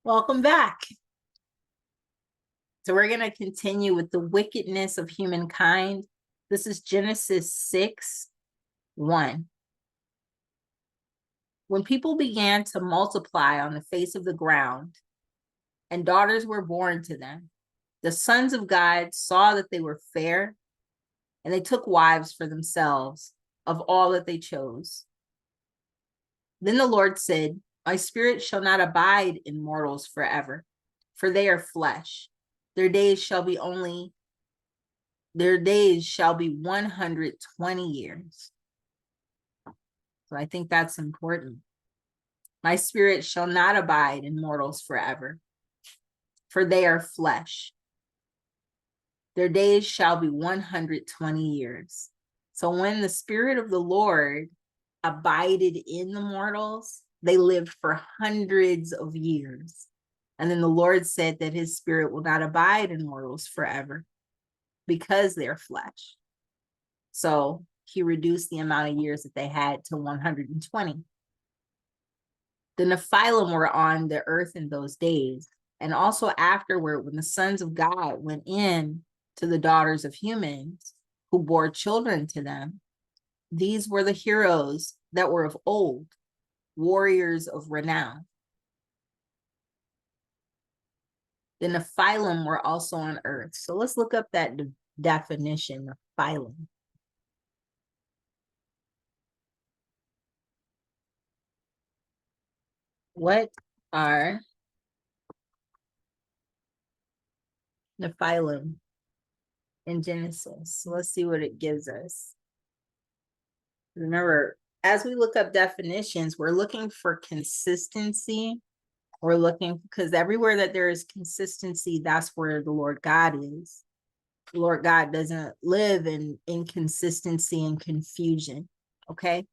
Welcome back. So we're going to continue with the wickedness of humankind. This is Genesis 6:1. When people began to multiply on the face of the ground, and daughters were born to them, the sons of God saw that they were fair, and they took wives for themselves of all that they chose. Then the Lord said, "My spirit shall not abide in mortals forever, for they are flesh. Their days shall be 120 years." So I think that's important. My spirit shall not abide in mortals forever, for they are flesh. Their days shall be 120 years. So when the spirit of the Lord abided in the mortals, they lived for hundreds of years. And then the Lord said that his spirit will not abide in mortals forever because they're flesh. So he reduced the amount of years that they had to 120. The Nephilim were on the earth in those days. And also afterward, when the sons of God went in to the daughters of humans who bore children to them, these were the heroes that were of old, warriors of renown. The Nephilim were also on earth. So let's look up that definition of Nephilim. What are Nephilim in Genesis? So let's see what it gives us. Remember, as we look up definitions, we're looking for consistency. We're looking because everywhere that there is consistency, that's where the Lord God is. The Lord God doesn't live in inconsistency and confusion. Okay.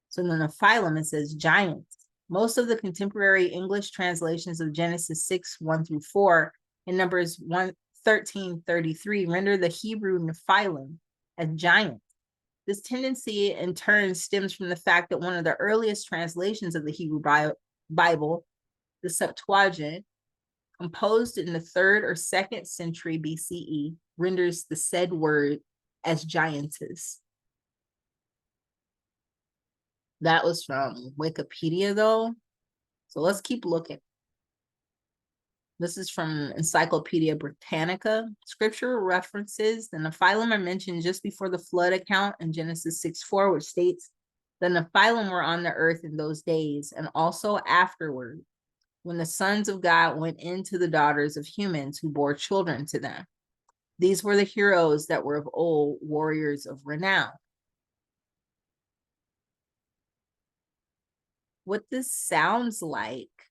So in the Nephilim, it says giants. Most of the contemporary English translations of Genesis 6:1-4 and Numbers 1:13-33 render the Hebrew Nephilim as giants. This tendency in turn stems from the fact that one of the earliest translations of the Hebrew Bible, the Septuagint, composed in the 3rd or 2nd century BCE, renders the said word as giantess. That was from Wikipedia, though. So let's keep looking. This is from Encyclopedia Britannica. Scripture references the Nephilim are mentioned just before the flood account in Genesis 6:4, which states the Nephilim were on the earth in those days and also afterward, when the sons of God went into the daughters of humans who bore children to them. These were the heroes that were of old, warriors of renown. What this sounds like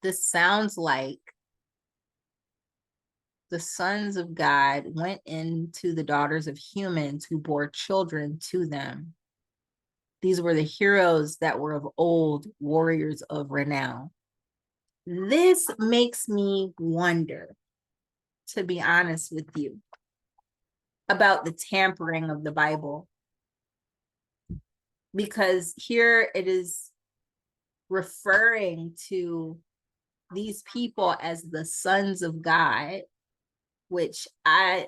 the sons of God went into the daughters of humans who bore children to them. These were the heroes that were of old, warriors of renown. This makes me wonder, to be honest with you, about the tampering of the Bible. Because here it is referring to these people as the sons of God, which God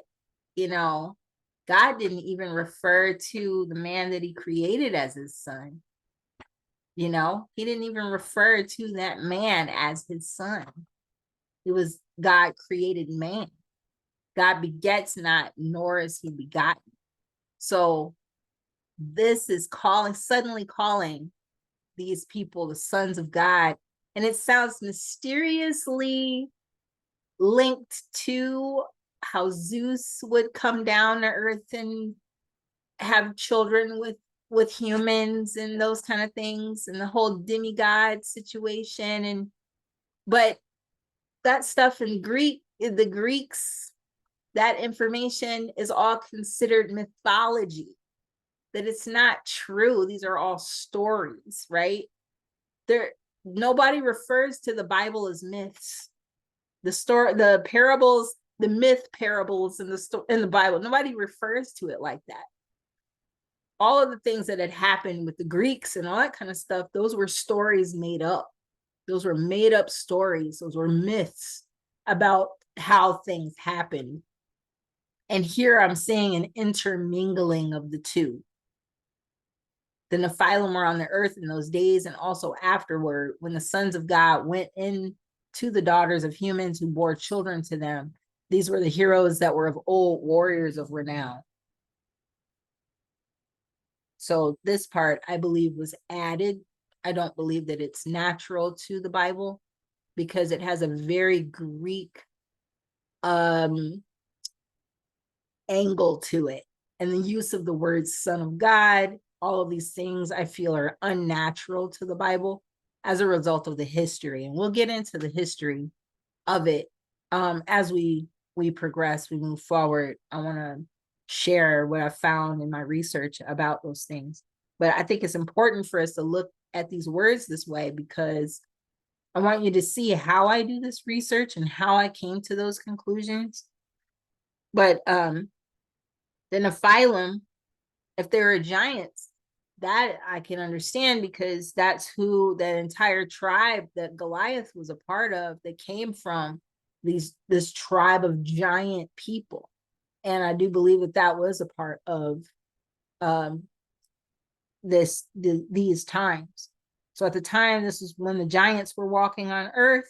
didn't even refer to the man that he created as his son. He didn't even refer to that man as his son. It was God created man. God begets not, nor is he begotten. So this is suddenly calling these people the sons of God. And it sounds mysteriously linked to how Zeus would come down to earth and have children with humans and those kind of things, and the whole demigod situation. But that stuff in the Greeks, that information is all considered mythology, that it's not true. These are all stories, right? Nobody refers to the Bible as myths. The parables, the myth parables in the Bible, nobody refers to it like that. All of the things that had happened with the Greeks and all that kind of stuff, those were stories made up. Those were made up stories. Those were myths about how things happened. And here I'm seeing an intermingling of the two. The Nephilim were on the earth in those days and also afterward, when the sons of God went in to the daughters of humans who bore children to them. These were the heroes that were of old, warriors of renown. So this part, I believe, was added. I don't believe that it's natural to the Bible because it has a very Greek angle to it. And the use of the word son of God, all of these things I feel are unnatural to the Bible as a result of the history. And we'll get into the history of it as we progress, we move forward. I want to share what I found in my research about those things. But I think it's important for us to look at these words this way because I want you to see how I do this research and how I came to those conclusions. But the Nephilim, if they were giants, that I can understand because that's who that entire tribe that Goliath was a part of, that came from this tribe of giant people. And I do believe that that was a part of these times. So at the time, this is when the giants were walking on earth,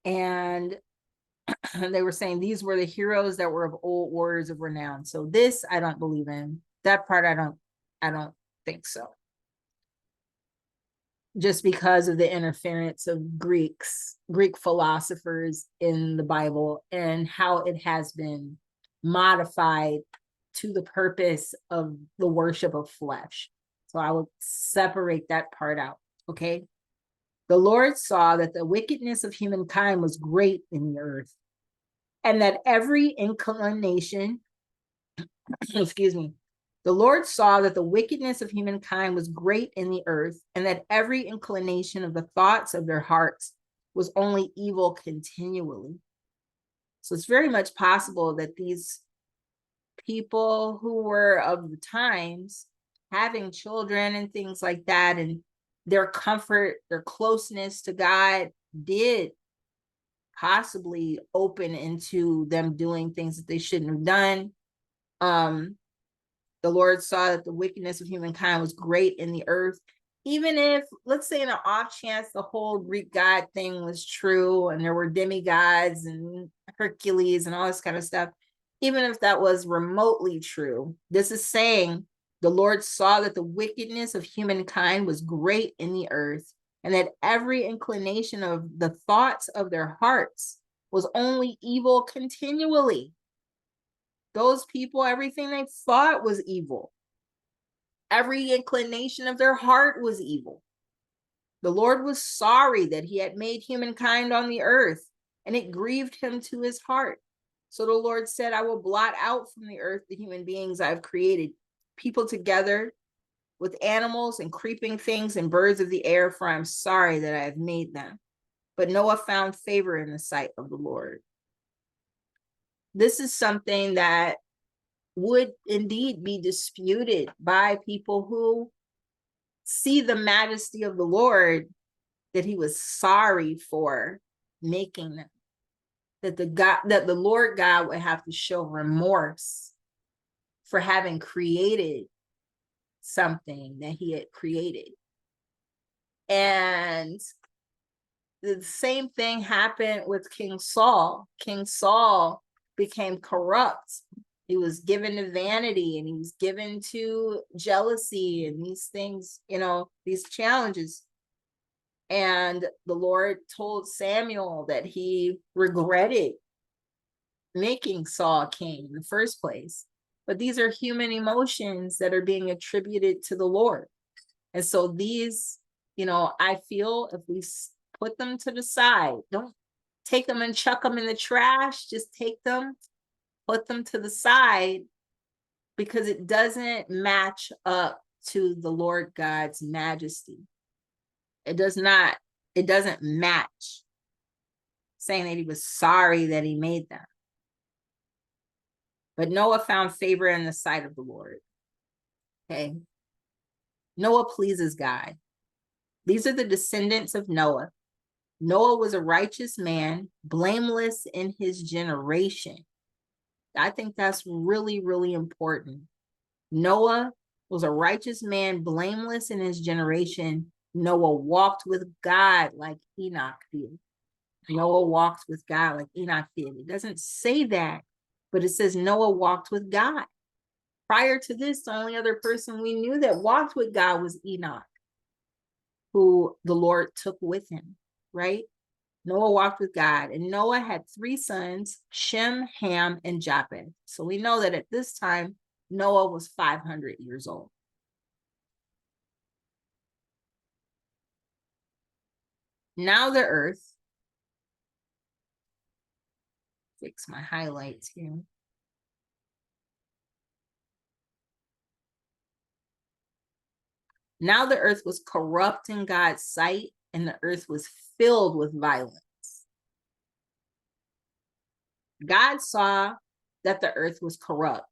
and they were saying these were the heroes that were of old, warriors of renown. So this I don't believe in. That part I don't think so. Just because of the interference of Greek philosophers in the Bible and how it has been modified to the purpose of the worship of flesh. So I will separate that part out, okay? The Lord saw that the wickedness of humankind was great in the earth, and that every inclination, excuse me, the Lord saw that the wickedness of humankind was great in the earth, and that every inclination of the thoughts of their hearts was only evil continually. So it's very much possible that these people who were of the times having children and things like that, and their comfort, their closeness to God did possibly open into them doing things that they shouldn't have done. The Lord saw that the wickedness of humankind was great in the earth. Even if, let's say, in an off chance, the whole Greek god thing was true and there were demigods and Hercules and all this kind of stuff, even if that was remotely true, this is saying the Lord saw that the wickedness of humankind was great in the earth, and that every inclination of the thoughts of their hearts was only evil continually. Those people, everything they thought was evil. Every inclination of their heart was evil. The Lord was sorry that he had made humankind on the earth, and it grieved him to his heart. So the Lord said, I will blot out from the earth the human beings I've created, people together with animals and creeping things and birds of the air, for I'm sorry that I have made them. But Noah found favor in the sight of the Lord. This is something that would indeed be disputed by people who see the majesty of the Lord, that he was sorry for making them, that the Lord God would have to show remorse for having created something that he had created. And the same thing happened with King Saul. King Saul became corrupt. He was given to vanity, and he was given to jealousy and these things, these challenges. And the Lord told Samuel that he regretted making Saul king in the first place. But these are human emotions that are being attributed to the Lord. And so these, I feel if we put them to the side, don't take them and chuck them in the trash, just take them, put them to the side, because it doesn't match up to the Lord God's majesty. It doesn't match, saying that he was sorry that he made them. But Noah found favor in the sight of the Lord. Okay. Noah pleases God. These are the descendants of Noah. Noah was a righteous man, blameless in his generation. I think that's really, really important. Noah was a righteous man, blameless in his generation. Noah walked with God like Enoch did. Noah walked with God like Enoch did. It doesn't say that, but it says Noah walked with God. Prior to this, the only other person we knew that walked with God was Enoch, who the Lord took with him, right? Noah walked with God, and Noah had 3 sons, Shem, Ham, and Japheth. So we know that at this time, Noah was 500 years old. Now the earth, fix my highlights here. Now the earth was corrupt in God's sight, and the earth was filled with violence. God saw that the earth was corrupt,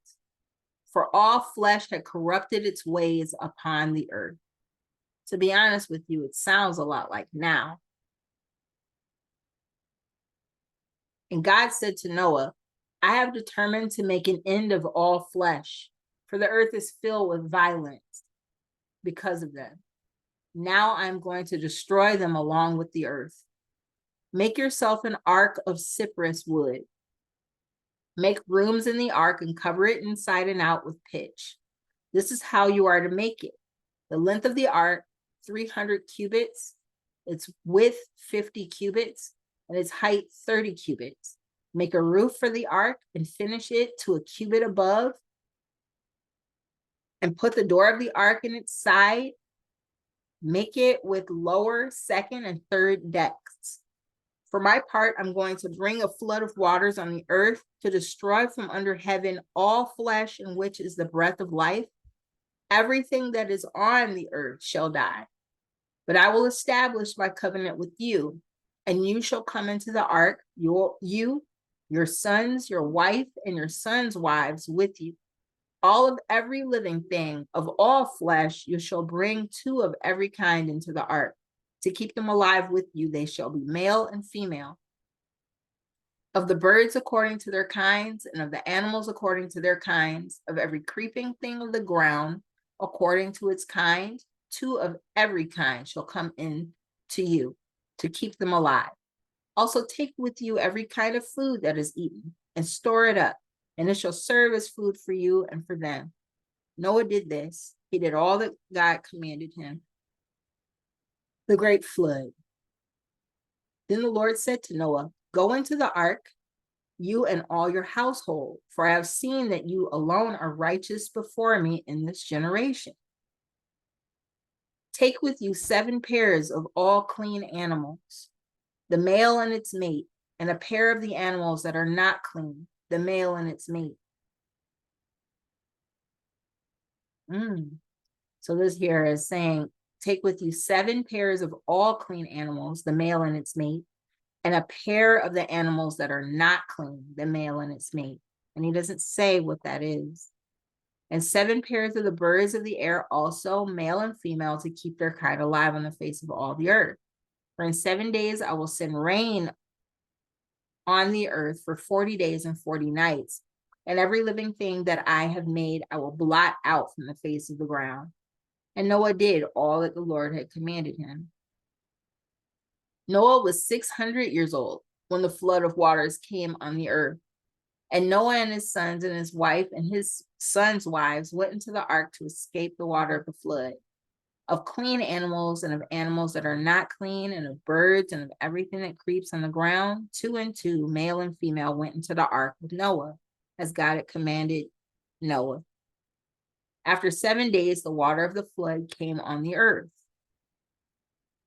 for all flesh had corrupted its ways upon the earth. To be honest with you, it sounds a lot like now. And God said to Noah, I have determined to make an end of all flesh, for the earth is filled with violence because of them. Now I'm going to destroy them along with the earth. Make yourself an ark of cypress wood. Make rooms in the ark and cover it inside and out with pitch. This is how you are to make it. The length of the ark, 300 cubits, its width, 50 cubits, and its height, 30 cubits. Make a roof for the ark and finish it to a cubit above, and put the door of the ark in its side. Make it with lower, second, and third decks. For my part, I'm going to bring a flood of waters on the earth to destroy from under heaven all flesh in which is the breath of life. Everything that is on the earth shall die. But I will establish my covenant with you, and you shall come into the ark, you, your sons, your wife, and your sons' wives with you. All of every living thing of all flesh you shall bring 2 of every kind into the ark. To keep them alive with you, they shall be male and female. Of the birds according to their kinds, and of the animals according to their kinds, of every creeping thing of the ground according to its kind, 2 of every kind shall come in to you, to keep them alive. Also take with you every kind of food that is eaten, and store it up, and it shall serve as food for you and for them. Noah did this. He did all that God commanded him. The great flood. Then the Lord said to Noah, go into the ark, you and all your household, for I have seen that you alone are righteous before me in this generation. Take with you 7 pairs of all clean animals, the male and its mate, and a pair of the animals that are not clean, the male and its mate. So this here is saying, take with you 7 pairs of all clean animals, the male and its mate, and a pair of the animals that are not clean, the male and its mate. And he doesn't say what that is. And 7 pairs of the birds of the air also, male and female, to keep their kind alive on the face of all the earth. For in 7 days I will send rain on the earth for 40 days and 40 nights. And every living thing that I have made, I will blot out from the face of the ground. And Noah did all that the Lord had commanded him. Noah was 600 years old when the flood of waters came on the earth. And Noah and his sons and his wife and his sons' wives went into the ark to escape the water of the flood. Of clean animals and of animals that are not clean, and of birds and of everything that creeps on the ground, 2 and 2, male and female, went into the ark with Noah, as God had commanded Noah. After 7 days, the water of the flood came on the earth.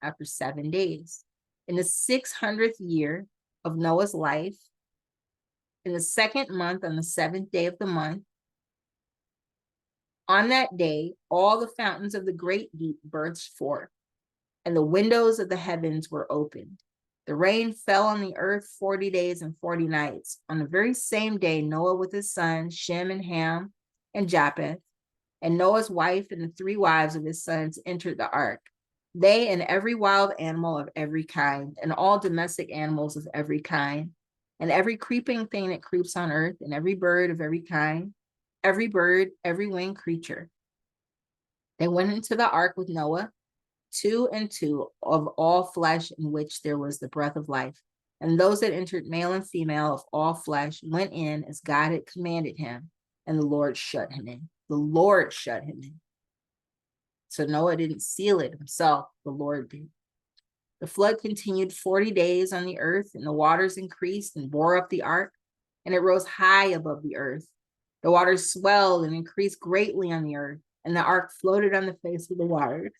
After 7 days. In the 600th year of Noah's life, in the 2nd month, on the 7th day of the month, on that day, all the fountains of the great deep burst forth, and the windows of the heavens were opened. The rain fell on the earth 40 days and 40 nights. On the very same day, Noah with his sons, Shem and Ham and Japheth, and Noah's wife and the 3 wives of his sons entered the ark. They and every wild animal of every kind, and all domestic animals of every kind, and every creeping thing that creeps on earth, and every bird of every kind, every bird, every winged creature. They went into the ark with Noah, two and two of all flesh in which there was the breath of life. And those that entered, male and female of all flesh, went in as God had commanded him, and the Lord shut him in. The Lord shut him in. So Noah didn't seal it himself, the Lord did. The flood continued 40 days on the earth, and the waters increased and bore up the ark, and it rose high above the earth. The waters swelled and increased greatly on the earth, and the ark floated on the face of the waters.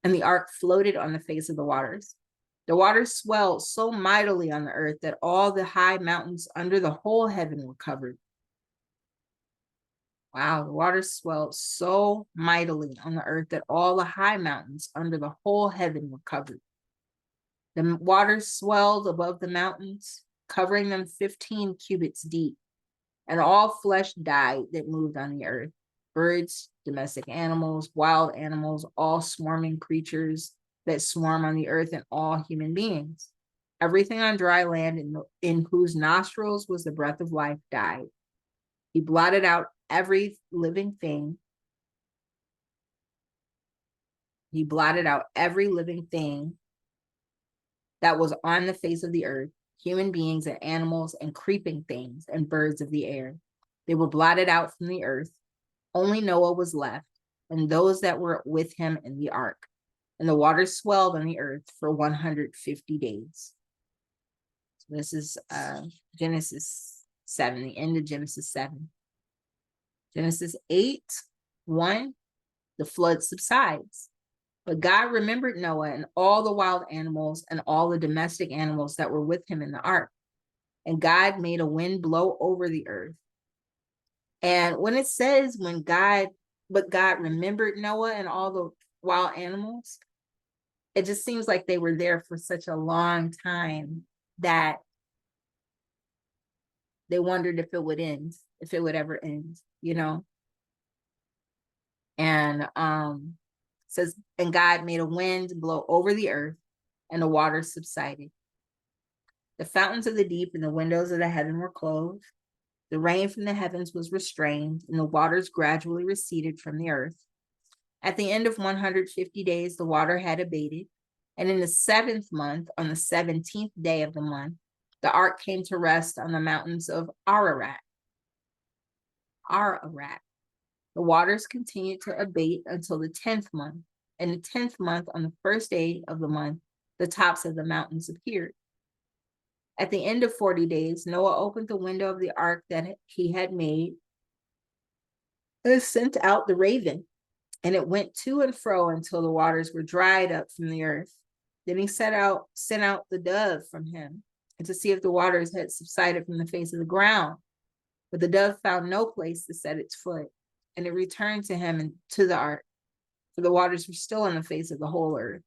And the ark floated on the face of the waters. The waters swelled so mightily on the earth that all the high mountains under the whole heaven were covered. Wow, the waters swelled so mightily on the earth that all the high mountains under the whole heaven were covered. The waters swelled above the mountains, covering them 15 cubits deep, and all flesh died that moved on the earth. Birds, domestic animals, wild animals, all swarming creatures that swarm on the earth, and all human beings. Everything on dry land in whose nostrils was the breath of life died. He blotted out every living thing. He blotted out every living thing that was on the face of the earth, human beings and animals and creeping things and birds of the air. They were blotted out from the earth. Only Noah was left, and those that were with him in the ark. And the waters swelled on the earth for 150 days. So this is Genesis 7, the end of Genesis 7. Genesis 8:1, the flood subsides. But God remembered Noah and all the wild animals and all the domestic animals that were with him in the ark. And God made a wind blow over the earth. And when it says but God remembered Noah and all the wild animals, it just seems like they were there for such a long time that they wondered if it would end, if it would ever end, And says, and God made a wind blow over the earth, and the waters subsided. The fountains of the deep and the windows of the heaven were closed. The rain from the heavens was restrained, and the waters gradually receded from the earth. At the end of 150 days, the water had abated. And in the 7th month, on the 17th day of the month, the ark came to rest on the mountains of Ararat. The waters continued to abate until the 10th month. And the 10th month, on the first day of the month, the tops of the mountains appeared. At the end of 40 days, Noah opened the window of the ark that he had made and sent out the raven, and it went to and fro until the waters were dried up from the earth. Then he sent out the dove from him, and to see if the waters had subsided from the face of the ground. But the dove found no place to set its foot, and it returned to him and to the ark, for the waters were still on the face of the whole earth.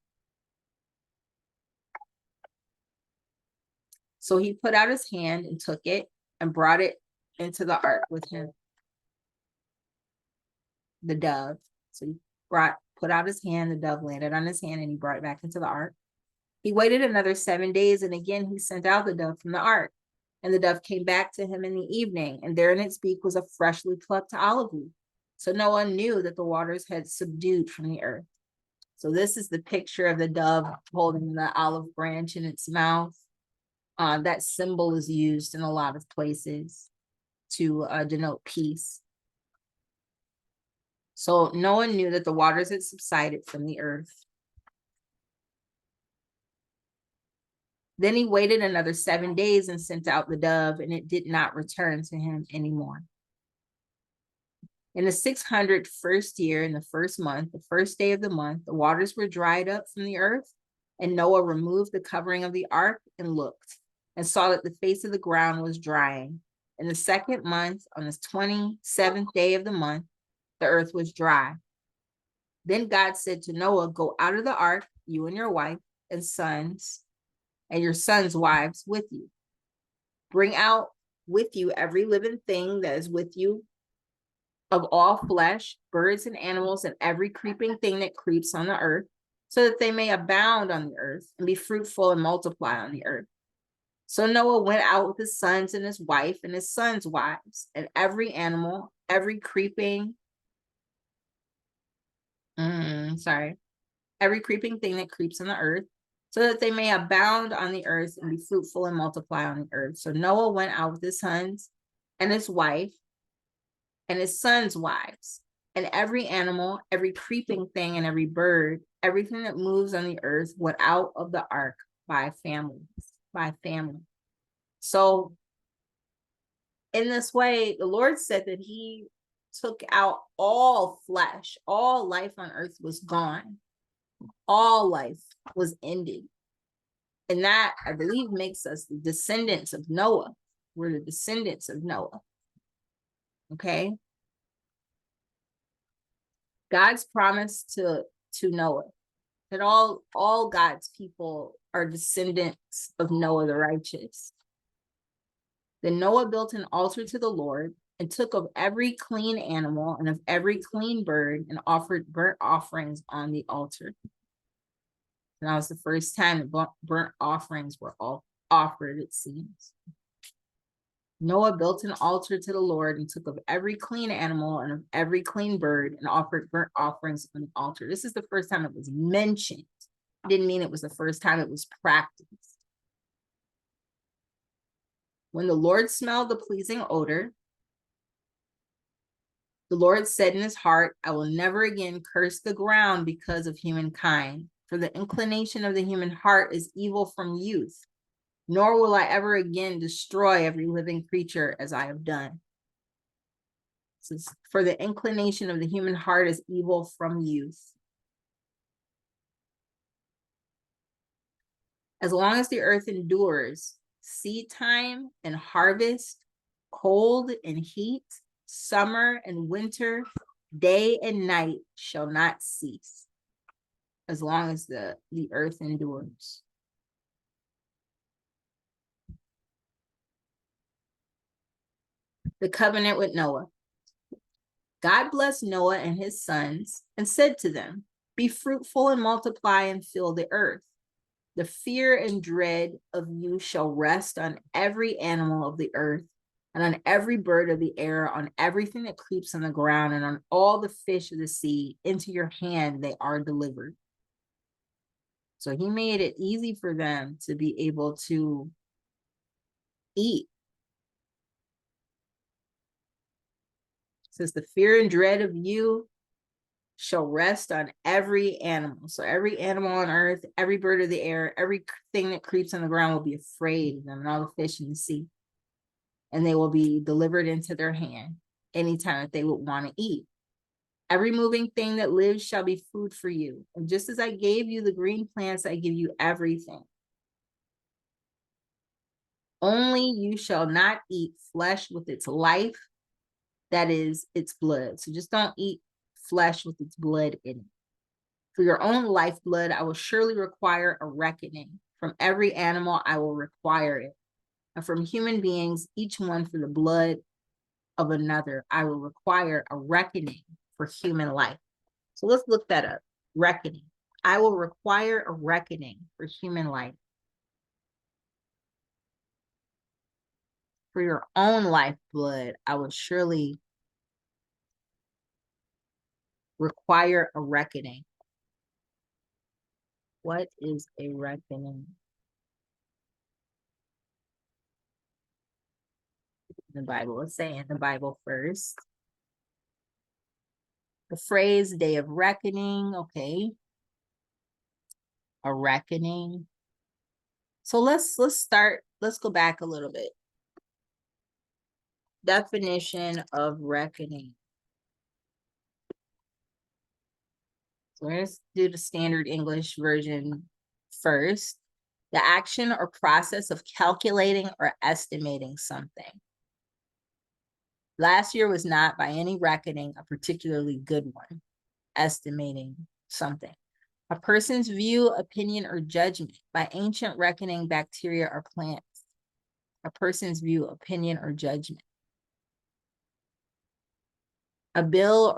So he put out his hand and took it and brought it into the ark with him. The dove. So he put out his hand, the dove landed on his hand, and he brought it back into the ark. He waited another 7 days, and again he sent out the dove from the ark. And the dove came back to him in the evening, and there in its beak was a freshly plucked olive leaf. So Noah knew that the waters had subdued from the earth. So this is the picture of the dove holding the olive branch in its mouth. That symbol is used in a lot of places to denote peace. So Noah knew that the waters had subsided from the earth. Then he waited another 7 days and sent out the dove, and it did not return to him anymore. In the 601st year, in the first month, the first day of the month, the waters were dried up from the earth, and Noah removed the covering of the ark and looked, and saw that the face of the ground was drying. In the 2nd month, on the 27th day of the month, the earth was dry. Then God said to Noah, go out of the ark, you and your wife and sons, and your sons' wives with you. Bring out with you every living thing that is with you, of all flesh, birds and animals, and every creeping thing that creeps on the earth, so that they may abound on the earth and be fruitful and multiply on the earth. So Noah went out with his sons and his wife and his sons' wives, and every animal, every creeping, every creeping thing that creeps on the earth, so that they may abound on the earth and be fruitful and multiply on the earth. So Noah went out with his sons and his wife and his sons' wives, and every animal, every creeping thing, and every bird, everything that moves on the earth went out of the ark by families, by family. So in this way, the Lord said that he took out all flesh, all life on earth was gone. All life was ended. And that, I believe, makes us the descendants of Noah. We're the descendants of Noah. Okay? God's promise to Noah that all God's people are descendants of Noah the righteous. Then Noah built an altar to the Lord and took of every clean animal and of every clean bird and offered burnt offerings on the altar. And that was the first time that burnt offerings were all offered, it seems. Noah built an altar to the Lord and took of every clean animal and of every clean bird and offered burnt offerings on the altar. This is the first time it was mentioned. Didn't mean it was the first time it was practiced. When the Lord smelled the pleasing odor, the Lord said in his heart, I will never again curse the ground because of humankind, for the inclination of the human heart is evil from youth, nor will I ever again destroy every living creature as I have done. For the inclination of the human heart is evil from youth. As long as the earth endures, seed time and harvest, cold and heat, summer and winter, day and night shall not cease. As long as the earth endures. The covenant with Noah. God blessed Noah and his sons and said to them, be fruitful and multiply and fill the earth. The fear and dread of you shall rest on every animal of the earth and on every bird of the air, on everything that creeps on the ground, and on all the fish of the sea. Into your hand they are delivered. So he made it easy for them to be able to eat. It says the fear and dread of you shall rest on every animal. So every animal on earth, every bird of the air, everything that creeps on the ground will be afraid of them, and all the fish in the sea. And they will be delivered into their hand anytime that they would want to eat. Every moving thing that lives shall be food for you. And just as I gave you the green plants, I give you everything. Only you shall not eat flesh with its life, that is its blood. So just don't eat flesh with its blood in it. For your own lifeblood, I will surely require a reckoning. From every animal, I will require it. And from human beings, each one for the blood of another, I will require a reckoning for human life. So let's look that up. Reckoning. I will require a reckoning for human life. For your own lifeblood, I will surely require a reckoning. What is a reckoning? The Bible, let's say in the Bible first. The phrase day of reckoning, okay. A reckoning. So let's go back a little bit. Definition of reckoning. So we're going to do the standard English version first. The action or process of calculating or estimating something. Last year was not by any reckoning a particularly good one. Estimating something. A person's view, opinion, or judgment. By ancient reckoning, bacteria or plants. A person's view, opinion, or judgment. A bill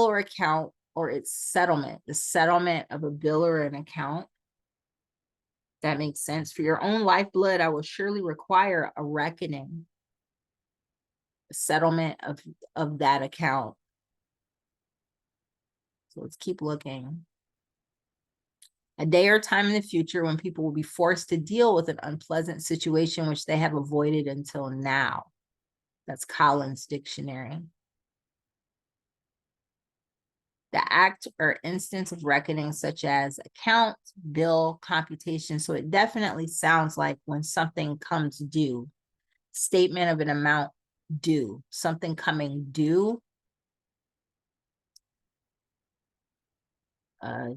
or account or its settlement, the settlement of a bill or an account. That makes sense. For your own lifeblood, I will surely require a reckoning, a settlement of that account. So let's keep looking. A day or time in the future when people will be forced to deal with an unpleasant situation which they have avoided until now. That's Collins Dictionary. The act or instance of reckoning, such as account, bill, computation. So it definitely sounds like when something comes due, statement of an amount due, something coming due.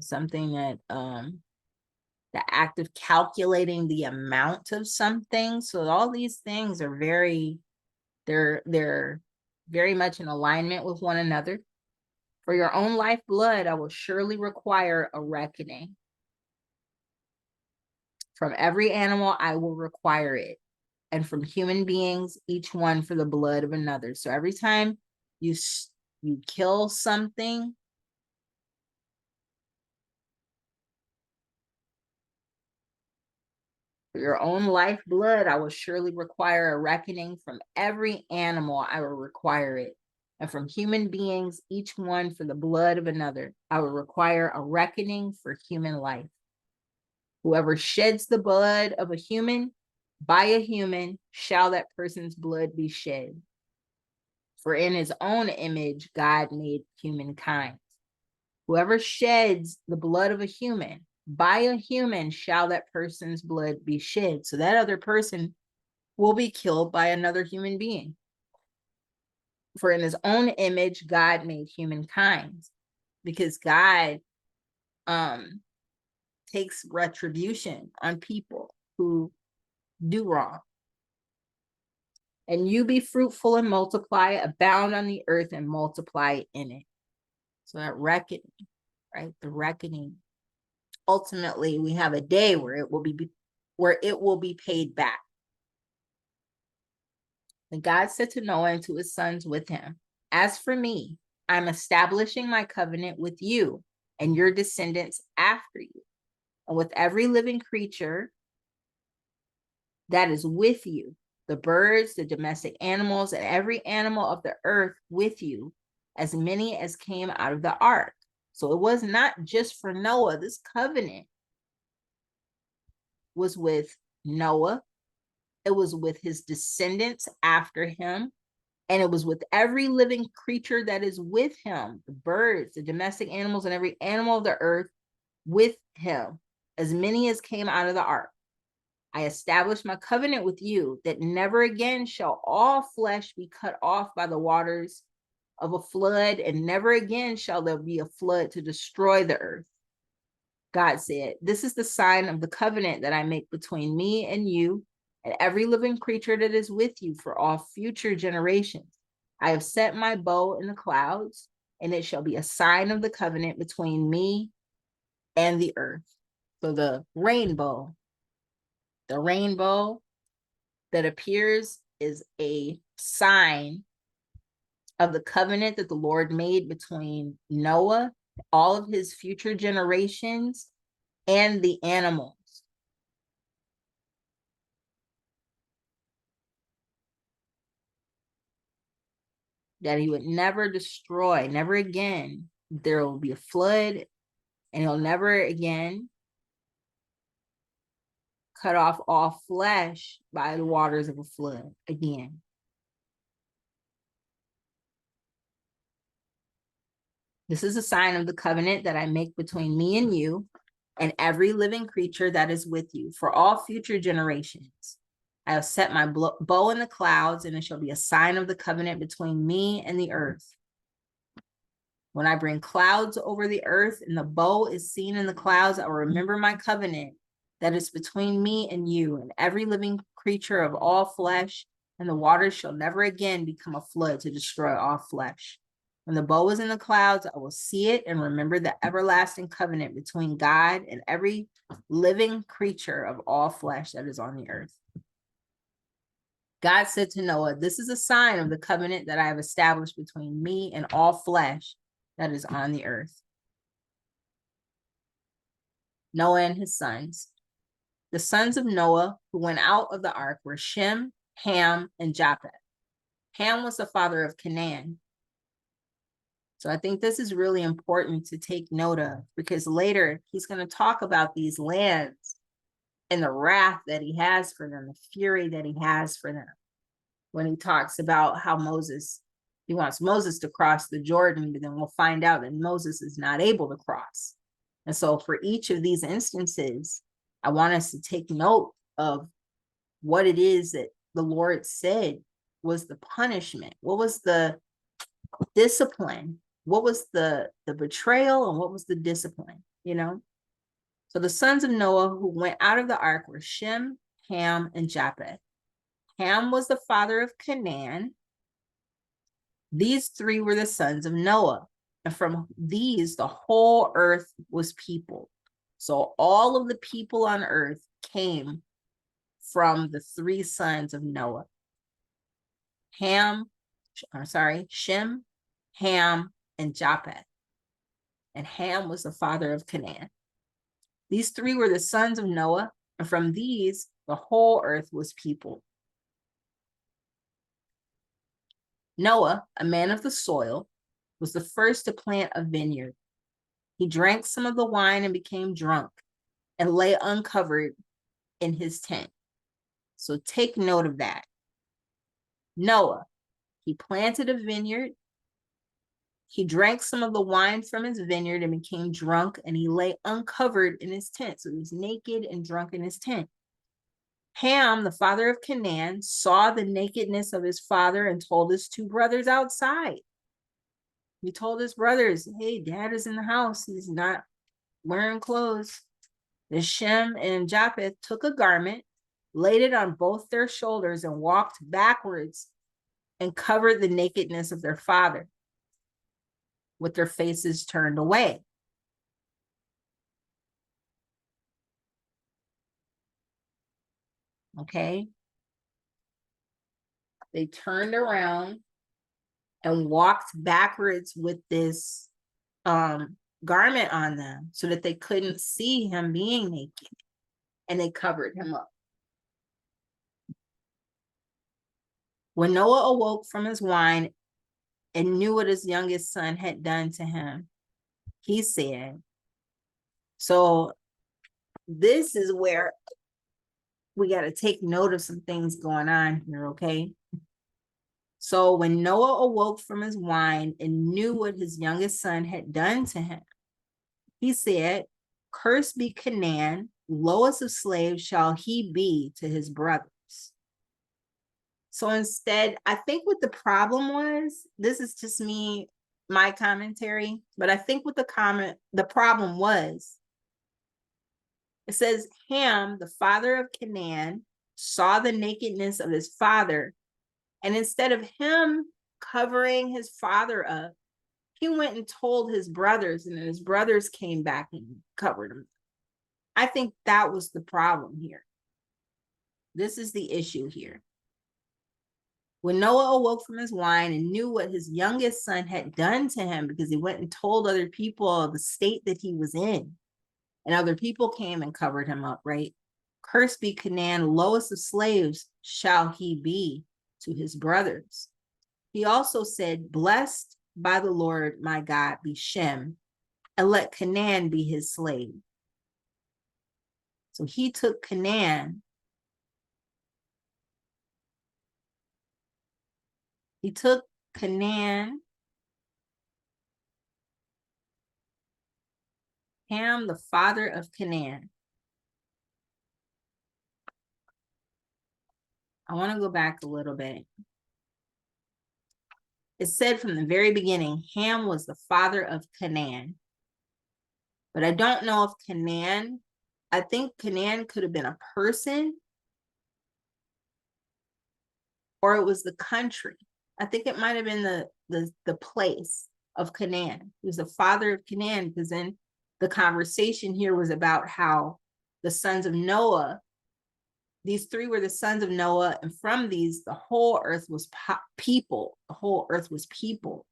Something that the act of calculating the amount of something. So all these things are they're very much in alignment with one another. For your own lifeblood, I will surely require a reckoning. From every animal, I will require it. And from human beings, each one for the blood of another. So every time you kill something, for your own lifeblood, I will surely require a reckoning. From every animal, I will require it. And from human beings, each one for the blood of another, I will require a reckoning for human life. Whoever sheds the blood of a human, by a human, shall that person's blood be shed. For in his own image, God made humankind. Whoever sheds the blood of a human, by a human shall that person's blood be shed. So that other person will be killed by another human being. For in his own image, God made humankind, because God takes retribution on people who do wrong. And you be fruitful and multiply, abound on the earth and multiply in it. So that reckoning, right? The reckoning. Ultimately, we have a day where it will be paid back. And God said to Noah and to his sons with him, as for me, I'm establishing my covenant with you and your descendants after you, and with every living creature that is with you, the birds, the domestic animals, and every animal of the earth with you, as many as came out of the ark. So it was not just for Noah. This covenant was with Noah. It was with his descendants after him. And it was with every living creature that is with him, the birds, the domestic animals, and every animal of the earth with him, as many as came out of the ark. I establish my covenant with you that never again shall all flesh be cut off by the waters of a flood, and never again shall there be a flood to destroy the earth. God said, this is the sign of the covenant that I make between me and you and every living creature that is with you for all future generations. I have set my bow in the clouds, and it shall be a sign of the covenant between me and the earth. So the rainbow that appears is a sign of the covenant that the Lord made between Noah, all of his future generations, and the animals. That he would never destroy, never again. There will be a flood, and he'll never again cut off all flesh by the waters of a flood again. This is a sign of the covenant that I make between me and you and every living creature that is with you for all future generations. I have set my bow in the clouds, and it shall be a sign of the covenant between me and the earth. When I bring clouds over the earth and the bow is seen in the clouds, I will remember my covenant that is between me and you and every living creature of all flesh, and the waters shall never again become a flood to destroy all flesh. When the bow is in the clouds, I will see it and remember the everlasting covenant between God and every living creature of all flesh that is on the earth. God said to Noah, "This is a sign of the covenant that I have established between me and all flesh that is on the earth." Noah and his sons. The sons of Noah who went out of the ark were Shem, Ham, and Japheth. Ham was the father of Canaan. So I think this is really important to take note of, because later he's going to talk about these lands and the wrath that he has for them, the fury that he has for them. When he talks about how he wants Moses to cross the Jordan, but then we'll find out that Moses is not able to cross. And so for each of these instances, I want us to take note of what it is that the Lord said was the punishment. What was the discipline? What was the betrayal, and what was the discipline, So the sons of Noah who went out of the ark were Shem, Ham, and Japheth. Ham was the father of Canaan. These three were the sons of Noah, and from these the whole earth was peopled. So all of the people on earth came from the three sons of Noah. Shem, Ham, and Japheth. And Ham was the father of Canaan. These three were the sons of Noah, and from these the whole earth was peopled. Noah, a man of the soil, was the first to plant a vineyard. He drank some of the wine and became drunk and lay uncovered in his tent. So take note of that. Noah, he planted a vineyard. He drank some of the wine from his vineyard and became drunk, and he lay uncovered in his tent. So he was naked and drunk in his tent. Ham, the father of Canaan, saw the nakedness of his father and told his two brothers outside. He told his brothers, "Hey, dad is in the house. He's not wearing clothes." The Shem and Japheth took a garment, laid it on both their shoulders, and walked backwards and covered the nakedness of their father with their faces turned away. Okay. They turned around and walked backwards with this garment on them so that they couldn't see him being naked, and they covered him up. When Noah awoke from his wine and knew what his youngest son had done to him, he said, so this is where we got to take note of some things going on here, okay? So when Noah awoke from his wine and knew what his youngest son had done to him, he said, "Cursed be Canaan, lowest of slaves shall he be to his brothers." So instead, I think what the problem was, this is just me, my commentary, but I think what the problem was, it says Ham, the father of Canaan, saw the nakedness of his father, and instead of him covering his father up, he went and told his brothers, and then his brothers came back and covered him. I think that was the problem here. This is the issue here. When Noah awoke from his wine and knew what his youngest son had done to him, because he went and told other people of the state that he was in, and other people came and covered him up, right? Cursed be Canaan, lowest of slaves shall he be to his brothers. He also said, "Blessed by the Lord my God be Shem, and let Canaan be his slave." So he took Canaan. He took Canaan, Ham, the father of Canaan. I want to go back a little bit. It said from the very beginning, Ham was the father of Canaan. But I don't know if Canaan, I think Canaan could have been a person, or it was the country. I think it might have been the place of Canaan. He was the father of Canaan, because then the conversation here was about how the sons of Noah These three were the sons of Noah, and from these, the whole earth was people. The whole earth was people.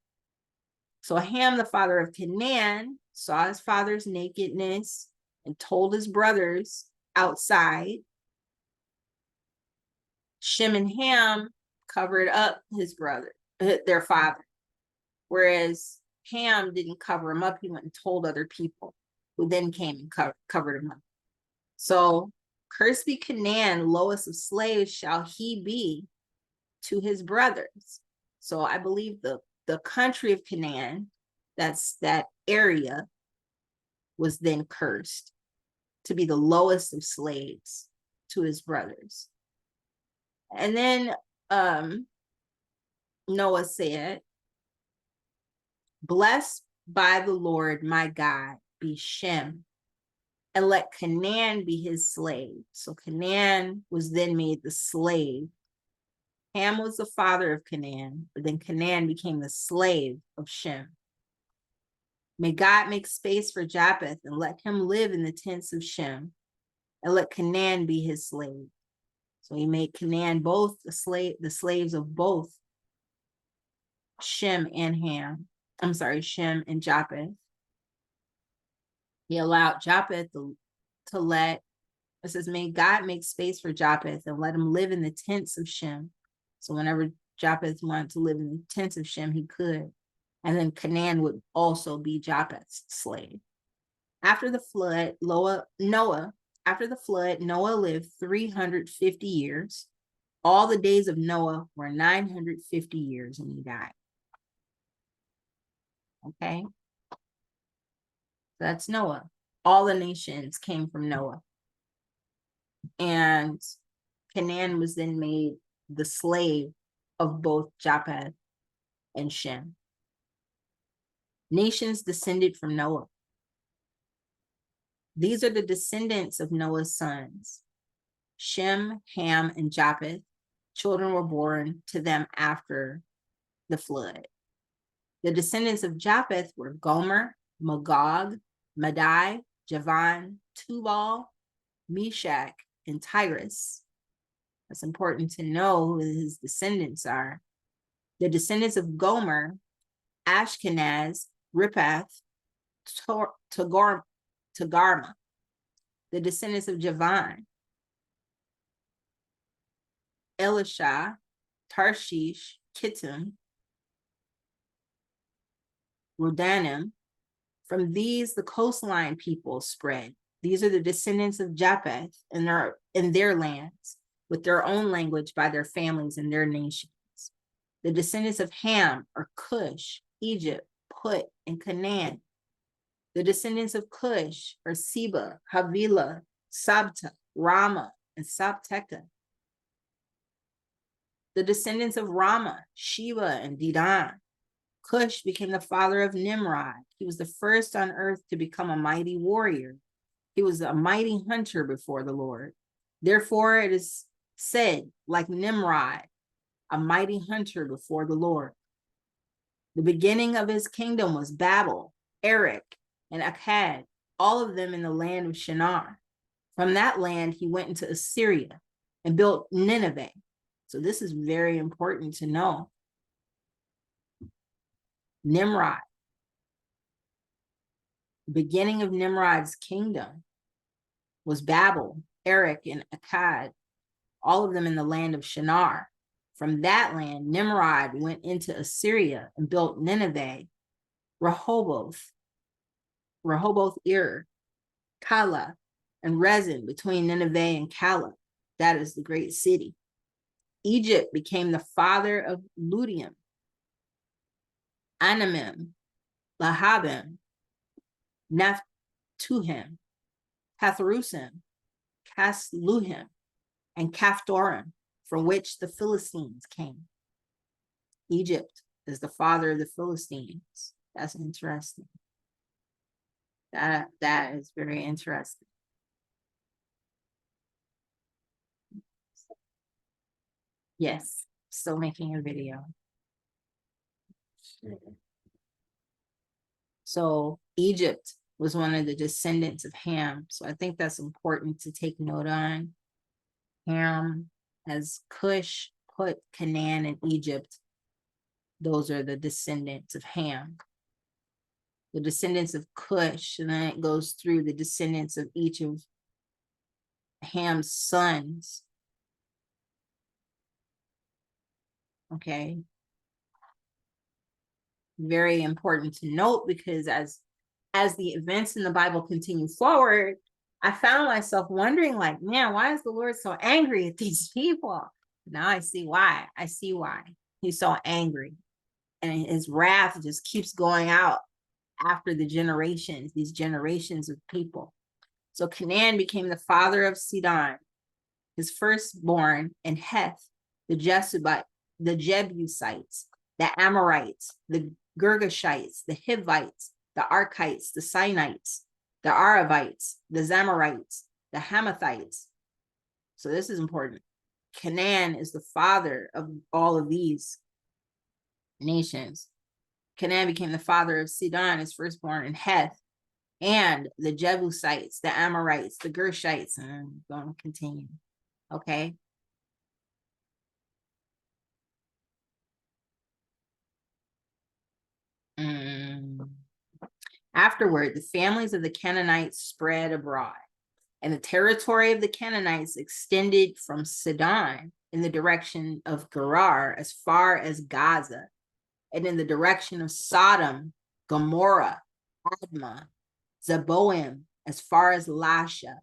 So Ham, the father of Canaan, saw his father's nakedness and told his brothers outside. Shem and Ham covered up his brother, their father, whereas Ham didn't cover him up. He went and told other people, who then came and covered him up. So, cursed be Canaan, lowest of slaves shall he be to his brothers. So I believe the country of Canaan, that's that area, was then cursed to be the lowest of slaves to his brothers. And then Noah said, blessed by the Lord my God be Shem, and let Canaan be his slave. So Canaan was then made the slave. Ham was the father of Canaan, but then Canaan became the slave of Shem. May God make space for Japheth and let him live in the tents of Shem, and let Canaan be his slave. So he made Canaan both the slaves of both Shem and Ham. I'm sorry, Shem and Japheth. He allowed Japheth to let, it says, may God make space for Japheth and let him live in the tents of Shem. So whenever Japheth wanted to live in the tents of Shem, he could. And then Canaan would also be Japheth's slave. After the flood, Noah lived 350 years. All the days of Noah were 950 years, and he died. Okay. That's Noah. All the nations came from Noah. And Canaan was then made the slave of both Japheth and Shem. Nations descended from Noah. These are the descendants of Noah's sons. Shem, Ham, and Japheth. Children were born to them after the flood. The descendants of Japheth were Gomer, Magog, Madai, Javan, Tubal, Meshach, and Tyrus. That's important to know who his descendants are. The descendants of Gomer, Ashkenaz, Riphath, Togarma. The descendants of Javan, Elisha, Tarshish, Kittim, Rodanim. From these, the coastline people spread. These are the descendants of Japheth in their lands, with their own language by their families and their nations. The descendants of Ham are Cush, Egypt, Put, and Canaan. The descendants of Cush are Seba, Havilah, Sabta, Rama, and Sabteka. The descendants of Rama, Sheba, and Dedan. Cush became the father of Nimrod. He was the first on earth to become a mighty warrior. He was a mighty hunter before the Lord. Therefore, it is said, like Nimrod, a mighty hunter before the Lord. The beginning of his kingdom was Babel, Erech, and Akkad, all of them in the land of Shinar. From that land, he went into Assyria and built Nineveh. So this is very important to know. Nimrod, the beginning of Nimrod's kingdom was Babel, Erech, and Akkad, all of them in the land of Shinar. From that land, Nimrod went into Assyria and built Nineveh, Rehoboth, Ir, Kala, and Rezin between Nineveh and Kala. That is the great city. Egypt became the father of Ludium, Anamim, Lahabim, Naphtuhim, Pathrusim, Casluhim, and Caphtorim, from which the Philistines came. Egypt is the father of the Philistines. That's interesting. That is very interesting. Yes, still making a video. So Egypt was one of the descendants of Ham. So I think that's important to take note on. Ham as Cush, Put, Canaan, and Egypt. Those are the descendants of Ham. The descendants of Cush, and then it goes through the descendants of each of Ham's sons. Okay. Very important to note, because as the events in the Bible continue forward, I found myself wondering, like, man, why is the Lord so angry at these people? Now I see why. I see why he's so angry. And his wrath just keeps going out after the generations, these generations of people. So Canaan became the father of Sidon, his firstborn, and Heth, the Jebusites, the Amorites, the Girgashites, the Hivites, the Arkites, the Sinites, the Aravites, the Zamorites, the Hamathites. So this is important. Canaan is the father of all of these nations. Canaan became the father of Sidon, his firstborn, and Heth, and the Jebusites, the Amorites, the Gershites, and I'm going to continue. Okay. Afterward, the families of the Canaanites spread abroad, and the territory of the Canaanites extended from Sidon in the direction of Gerar as far as Gaza, and in the direction of Sodom, Gomorrah, Admah, Zeboim, as far as Lasha.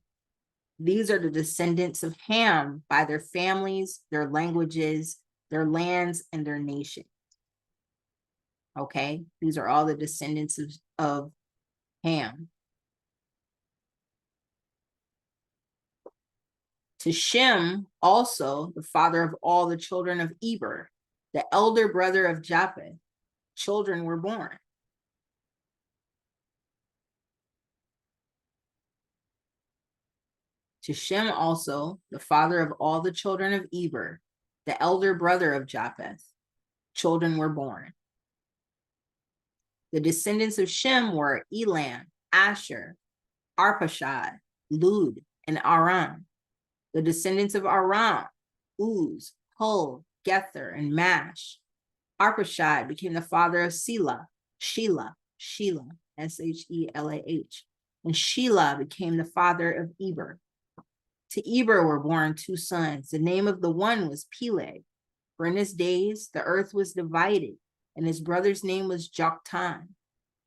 These are the descendants of Ham by their families, their languages, their lands, and their nation. Okay, these are all the descendants of Ham. To Shem also, the father of all the children of Eber, the elder brother of Japheth, children were born. To Shem also, the father of all the children of Eber, the elder brother of Japheth, children were born. The descendants of Shem were Elam, Asher, Arpachshad, Lud, and Aram. The descendants of Aram, Uz, Hul, Gether, and Mash. Arpachshad became the father of Shelah, S-H-E-L-A-H. And Shelah became the father of Eber. To Eber were born two sons. The name of the one was Peleg, for in his days the earth was divided, and his brother's name was Joktan.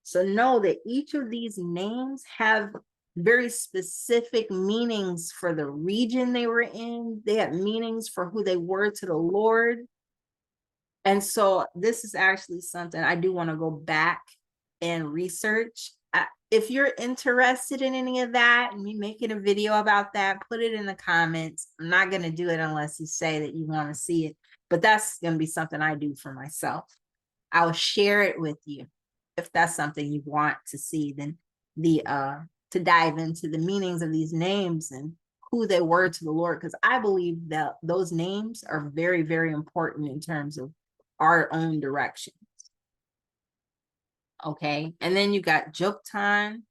So know that each of these names have very specific meanings for the region they were in. They had meanings for who they were to the Lord. And so this is actually something I do want to go back and research. If you're interested in any of that and me making a video about that, put it in the comments. I'm not going to do it unless you say that you want to see it, but that's going to be something I do for myself. I'll share it with you if that's something you want to see. Then to dive into the meanings of these names and who they were to the Lord, because I believe that those names are very, very important in terms of our own direction. Okay, and then you got Joktan,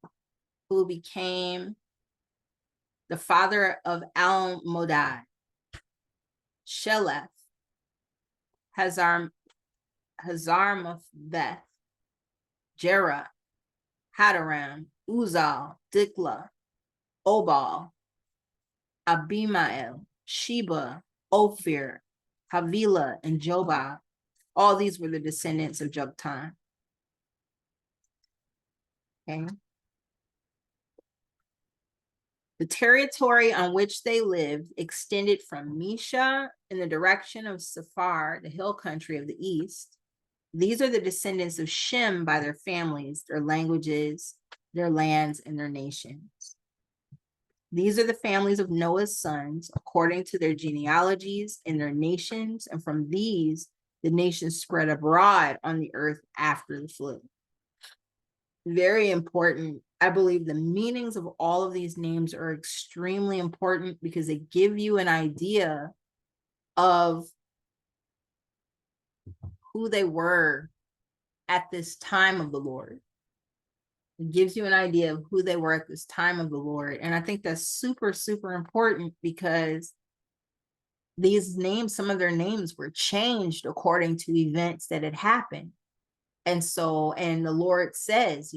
who became the father of Almodad, Sheleth, Hazarmaveth, Jerah, Hadaram, Uzal, Dikla, Obal, Abimael, Sheba, Ophir, Havilah, and Jobab. All these were the descendants of Joktan. Okay. The territory on which they lived extended from Mesha in the direction of Sephar, the hill country of the east. These are the descendants of Shem by their families, their languages, their lands, and their nations. These are the families of Noah's sons, according to their genealogies and their nations, and from these, the nations spread abroad on the earth after the flood. Very important. I believe the meanings of all of these names are extremely important because they give you an idea of who they were at this time of the Lord. It gives you an idea of who they were at this time of the Lord. And I think that's super, super important because these names, some of their names were changed according to events that had happened. And so, and the Lord says,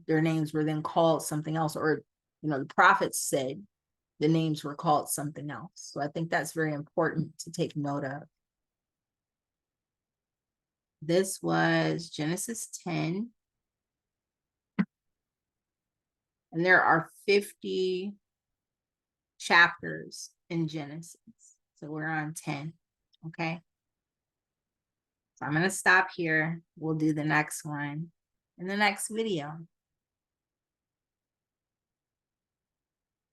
their names were then called something else, or, the prophets said the names were called something else. So I think that's very important to take note of. This was Genesis 10. And there are 50 chapters in Genesis. So we're on 10. Okay. So I'm going to stop here. We'll do the next one in the next video.